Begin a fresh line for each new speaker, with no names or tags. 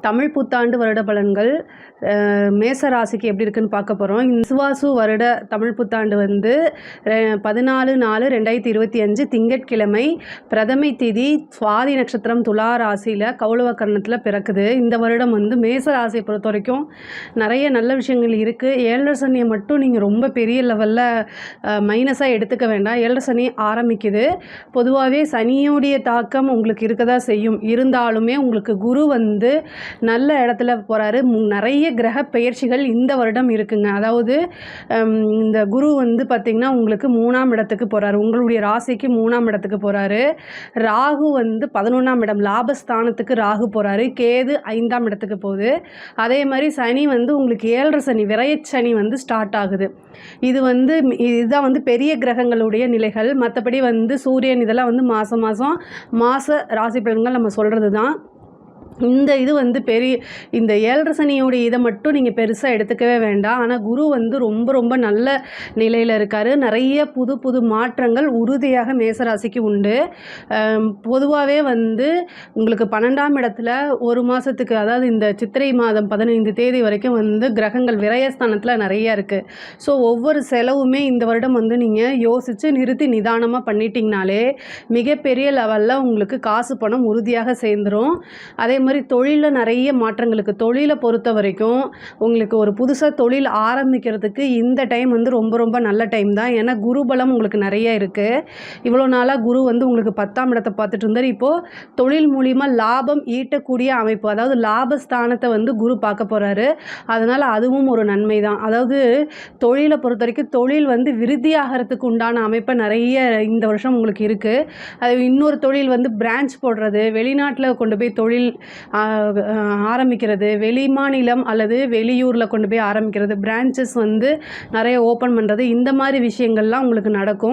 தமிழ் புத்தாண்டு வருட பலன்கள் மேச ராசிக்கு எப்படி இருக்குன்னு பார்க்க போகிறோம். விசுவாசு வருட தமிழ் புத்தாண்டு வந்து 14/4/2025 திங்கட்கிழமை பிரதமை திதி சுவாதி நட்சத்திரம் துலா ராசியில் கௌளவ கர்ணத்தில் பிறக்குது. இந்த வருடம் வந்து மேச ராசியை பொறுத்த வரைக்கும் நிறைய நல்ல விஷயங்கள் இருக்குது. ஏழரை சனியை மட்டும் நீங்கள் ரொம்ப பெரிய லெவலில் மைனஸாக எடுத்துக்க வேண்டாம். ஏழரை சனி ஆரம்பிக்குது. பொதுவாகவே சனியுடைய தாக்கம் உங்களுக்கு இருக்க தான் செய்யும். இருந்தாலுமே உங்களுக்கு குரு வந்து நல்ல இடத்துல போகிறாரு. நிறைய கிரக பெயர்ச்சிகள் இந்த வருடம் இருக்குங்க. அதாவது இந்த குரு வந்து பார்த்திங்கன்னா உங்களுக்கு 3ஆம் இடத்துக்கு போகிறாரு. உங்களுடைய ராசிக்கு 3ஆம் இடத்துக்கு போகிறாரு. ராகு வந்து 11ஆம் இடம் லாபஸ்தானத்துக்கு ராகு போகிறாரு. கேது 5ஆம் இடத்துக்கு போகுது. அதே மாதிரி சனி வந்து உங்களுக்கு 7.5 சனி விரயச்சனி வந்து ஸ்டார்ட் ஆகுது. இதுதான் வந்து பெரிய கிரகங்களுடைய நிலைகள். மற்றபடி வந்து சூரியன் இதெல்லாம் வந்து மாத ராசி பலன்கள் நம்ம சொல்கிறது தான். இது வந்து இந்த 7.5 சனியோடைய இதை மட்டும் நீங்கள் பெருசாக எடுத்துக்கவே வேண்டாம். ஆனால் குரு வந்து ரொம்ப ரொம்ப நல்ல நிலையில் இருக்கார். நிறைய புது மாற்றங்கள் உறுதியாக மேசராசிக்கு உண்டு. பொதுவாகவே வந்து உங்களுக்கு 12ஆம் இடத்துல ஒரு மாதத்துக்கு, அதாவது இந்த சித்திரை மாதம் 15 தேதி வரைக்கும் வந்து கிரகங்கள் விரயஸ்தானத்தில் நிறைய இருக்குது. ஸோ ஒவ்வொரு செலவுமே இந்த வருடம் வந்து நீங்கள் யோசித்து நிறுத்தி நிதானமாக பண்ணிட்டீங்கனாலே மிகப்பெரிய லெவலில் உங்களுக்கு காசு பணம் உறுதியாக சேர்ந்துடும். அதே மாதிரி தொழிலில் நிறைய மாற்றங்களுக்கு, தொழிலை பொறுத்த வரைக்கும் உங்களுக்கு ஒரு புதுசாக தொழில் ஆரம்பிக்கிறதுக்கு இந்த டைம் வந்து ரொம்ப ரொம்ப நல்ல டைம் தான். ஏன்னா குரு பலம் உங்களுக்கு நிறைய இருக்குது. இவ்வளோ நாளாக குரு வந்து உங்களுக்கு 10ஆம் இடத்தை பார்த்துட்டு இருந்தார். இப்போது தொழில் மூலிமா லாபம் ஈட்டக்கூடிய அமைப்பு, அதாவது லாபஸ்தானத்தை வந்து குரு பார்க்க போகிறாரு. அதனால் அதுவும் ஒரு நன்மை தான். அதாவது தொழிலை பொறுத்த வரைக்கும் தொழில் வந்து விருத்தியாகிறதுக்கு உண்டான அமைப்பை நிறைய இந்த வருஷம் உங்களுக்கு இருக்குது. அது இன்னொரு தொழில் வந்து பிரான்ச் போடுறது, வெளிநாட்டில் கொண்டு போய் தொழில் ஆரம்பிக்கிறது, வெளி மாநிலம் அல்லது வெளியூரில் கொண்டு போய் ஆரம்பிக்கிறது, பிரான்ச்சஸ் வந்து நிறைய ஓப்பன் பண்ணுறது, இந்த மாதிரி விஷயங்கள்லாம் உங்களுக்கு நடக்கும்.